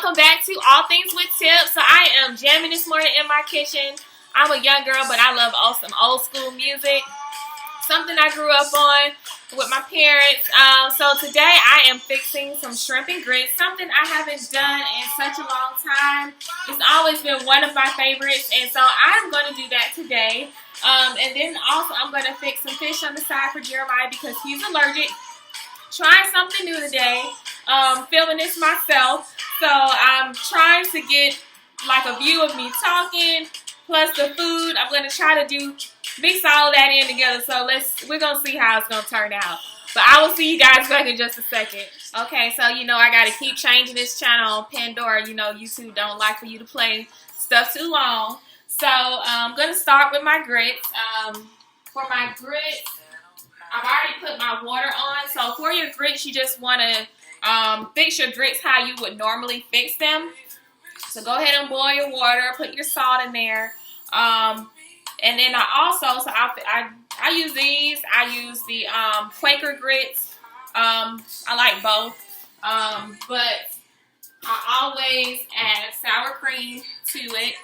welcome back to All Things with Tips. So I am jamming this morning in my kitchen. I'm a young girl, but I love some old school music. Something I grew up on with my parents. So today I am fixing some shrimp and grits, something I haven't done in such a long time. It's always been one of my favorites, and so I'm going to do that today. And then also I'm going to fix some fish on the side for Jeremiah because he's allergic. Trying something new today. Filming this myself, so I'm trying to get like a view of me talking plus the food. I'm gonna try to mix all of that in together. So we're gonna see how it's gonna turn out. But I will see you guys back in just a second. Okay, so you know I gotta keep changing this channel on Pandora. You know YouTube don't like for you to play stuff too long. So I'm gonna start with my grits. For my grits, I've already put my water on. So for your grits, you just want to fix your grits how you would normally fix them. So go ahead and boil your water. Put your salt in there. And then I use these. I use the Quaker grits. I like both. But I always add sour cream to it.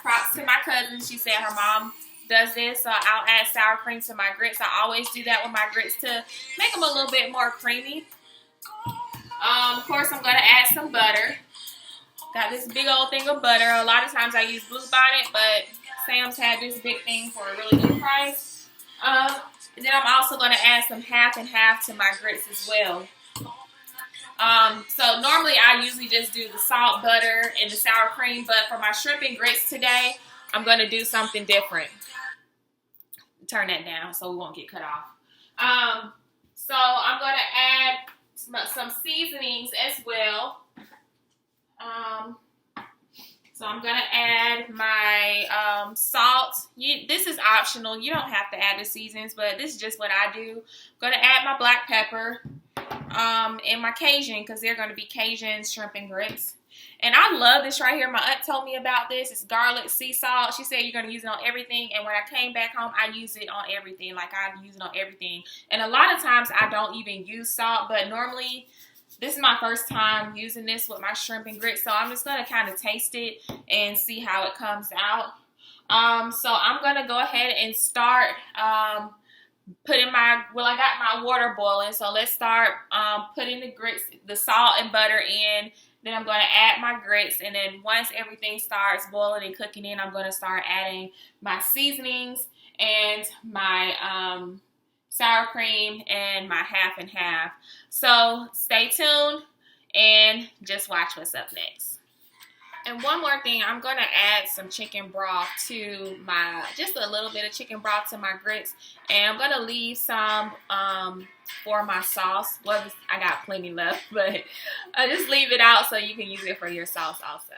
Props to my cousin. She said her mom does this, so I'll add sour cream to my grits. I always do that with my grits to make them a little bit more creamy. Of course, I'm going to add some butter. Got this big old thing of butter. A lot of times I use Blue Bonnet, but Sam's had this big thing for a really good price. And then I'm also going to add some half and half to my grits as well. So normally I usually just do the salt, butter, and the sour cream, but for my shrimp and grits today, I'm going to do something different. Turn that down so we won't get cut off. So I'm going to add some seasonings as well. So I'm going to add my salt. This is optional. You don't have to add the seasonings, but this is just what I do. I'm going to add my black pepper and my Cajun because they're going to be Cajun shrimp and grits. And I love this right here. My aunt told me about this. It's garlic sea salt. She said you're going to use it on everything. And when I came back home, I use it on everything. Like I use it on everything. And a lot of times I don't even use salt. But normally this is my first time using this with my shrimp and grits. So I'm just going to kind of taste it and see how it comes out. So I'm going to go ahead and start putting I got my water boiling. So let's start putting the grits, the salt and butter in. Then I'm going to add my grits, and then once everything starts boiling and cooking in, I'm going to start adding my seasonings and my sour cream and my half and half. So stay tuned and just watch what's up next. And one more thing, I'm going to add some chicken broth to just a little bit of chicken broth to my grits. And I'm going to leave some for my sauce. Well, I got plenty left, but I just leave it out so you can use it for your sauce also.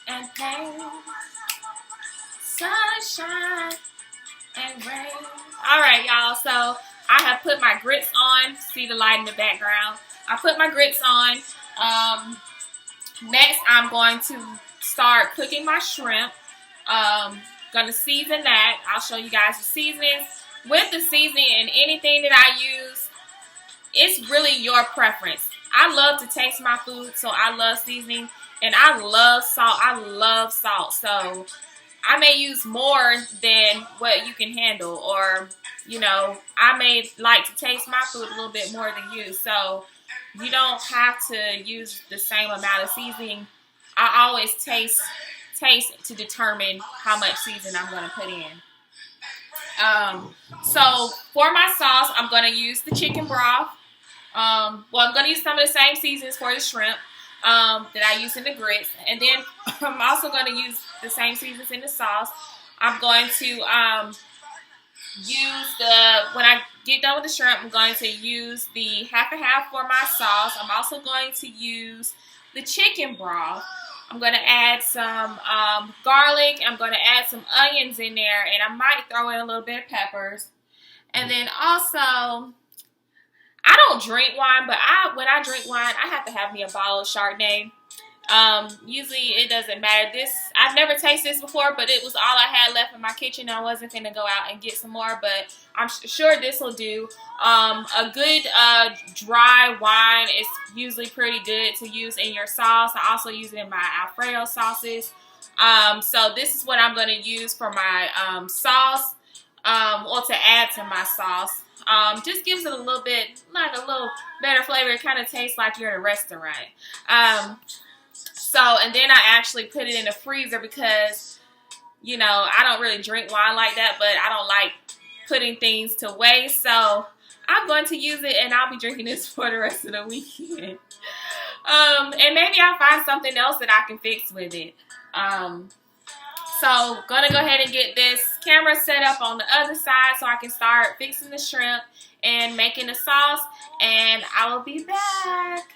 And pain, sunshine, and rain. All right, y'all. So I have put my grits on. See the light in the background. I put my grits on. Next, I'm going to start cooking my shrimp. Going to season that. I'll show you guys the seasonings. With the seasoning and anything that I use, it's really your preference. I love to taste my food, so I love seasoning, and I love salt. I love salt, so I may use more than what you can handle, or I may like to taste my food a little bit more than you. So you don't have to use the same amount of seasoning. I always taste to determine how much seasoning I'm going to put in. So for my sauce, I'm going to use the chicken broth. Well, I'm going to use some of the same seasonings for the shrimp that I use in the grits. And then I'm also going to use the same seasonings in the sauce. I'm going to when I get done with the shrimp, I'm going to use the half and half for my sauce. I'm also going to use the chicken broth. I'm going to add some garlic. I'm going to add some onions in there, and I might throw in a little bit of peppers. And then also, I don't drink wine, but when I drink wine, I have to have me a bottle of Chardonnay. Usually it doesn't matter. I've never tasted this before, but it was all I had left in my kitchen. I wasn't going to go out and get some more, but I'm sure this will do. A good dry wine is usually pretty good to use in your sauce. I also use it in my Alfredo sauces. So this is what I'm going to use for my sauce, or to add to my sauce. Just gives it a little bit, like a little better flavor. It kind of tastes like you're in a restaurant. And then I actually put it in the freezer because, I don't really drink wine like that, but I don't like putting things to waste. So I'm going to use it, and I'll be drinking this for the rest of the weekend. And maybe I'll find something else that I can fix with it. So gonna go ahead and get this camera set up on the other side so I can start fixing the shrimp and making the sauce, and I will be back.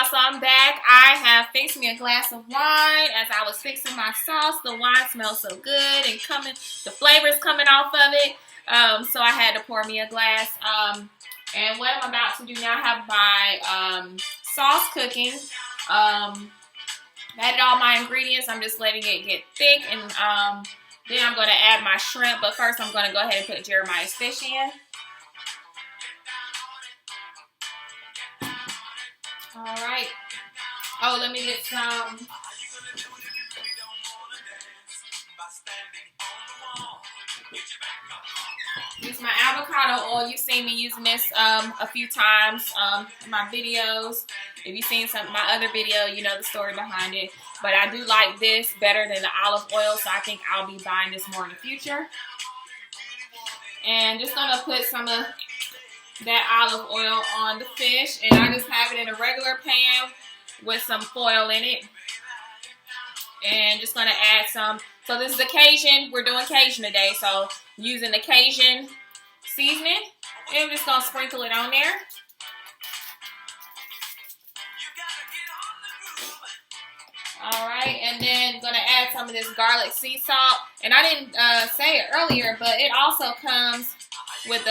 y'all, so I'm back. I have fixed me a glass of wine. As I was fixing my sauce, the wine smells so good and the flavor's coming off of it. So I had to pour me a glass. And what I'm about to do now, I have my sauce cooking. Added all my ingredients. I'm just letting it get thick, and then I'm going to add my shrimp. But first, I'm going to go ahead and put Jeremiah's fish in. All right. Oh, let me get some. Use my avocado oil. You've seen me using this a few times in my videos. If you've seen some of my other video, you know the story behind it. But I do like this better than the olive oil, so I think I'll be buying this more in the future. And just gonna put some of that olive oil on the fish, and I just have it in a regular pan with some foil in it. And just gonna add some. So this is a Cajun. We're doing Cajun today, so using the Cajun seasoning, and I'm just gonna sprinkle it on there. All right, and then gonna add some of this garlic sea salt. And I didn't say it earlier, but it also comes with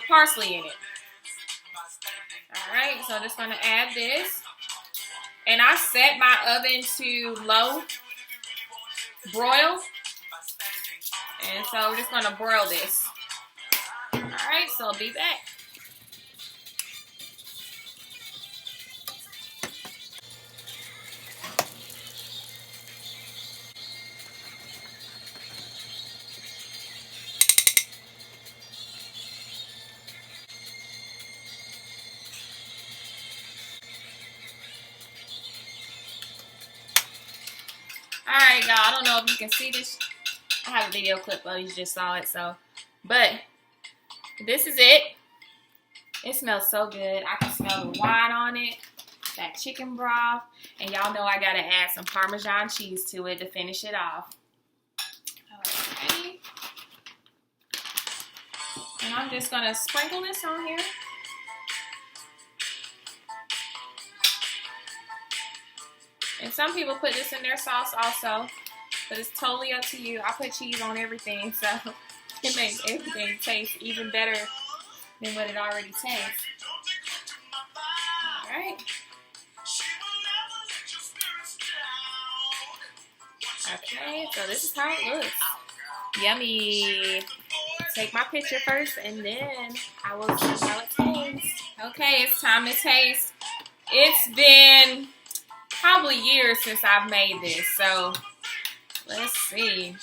parsley in it. All right, so I'm just gonna add this, and I set my oven to low broil, and so we're just gonna broil this. All right, so I'll be back. Alright, y'all, I don't know if you can see this. I have a video clip, but you just saw it, so. But, this is it. It smells so good. I can smell the wine on it, that chicken broth, and y'all know I gotta add some Parmesan cheese to it to finish it off. Okay. And I'm just gonna sprinkle this on here. And some people put this in their sauce also, but it's totally up to you. I put cheese on everything, so it makes everything taste even better than what it already tastes. All right. Okay, so this is how it looks. Yummy. Take my picture first, and then I will see how it tastes. Okay, it's time to taste. It's been probably years since I've made this, so let's see.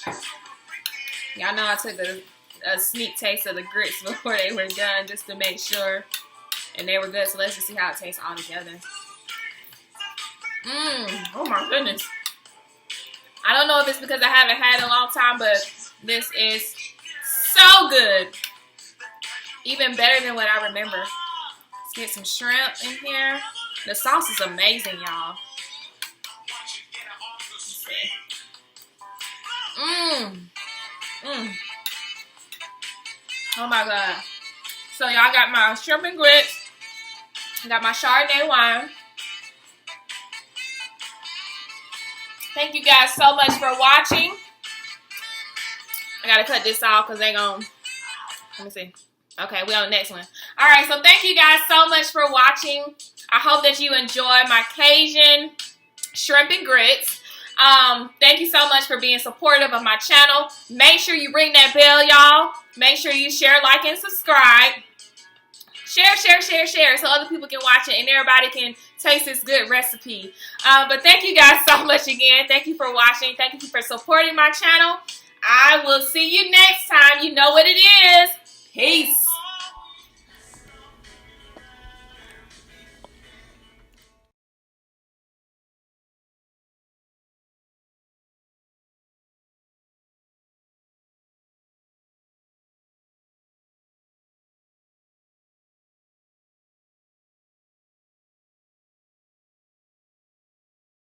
Y'all know I took a sneak taste of the grits before they were done just to make sure, and they were good, so let's just see how it tastes all together. Oh my goodness. I don't know if it's because I haven't had it in a long time, but this is so good. Even better than what I remember. Let's get some shrimp in here. The sauce is amazing, y'all. Oh my god. So y'all got my shrimp and grits. Got my Chardonnay wine. Thank you guys so much for watching. I gotta cut this off because they gon', let me see. Okay, we on the next one. Alright, so thank you guys so much for watching. I hope that you enjoyed my Cajun shrimp and grits. Thank you so much for being supportive of my channel. Make sure you ring that bell, y'all. Make sure you share, like, and subscribe. Share so other people can watch it and everybody can taste this good recipe. But thank you guys so much again. Thank you for watching. Thank you for supporting my channel. I will see you next time. You know what it is. Peace.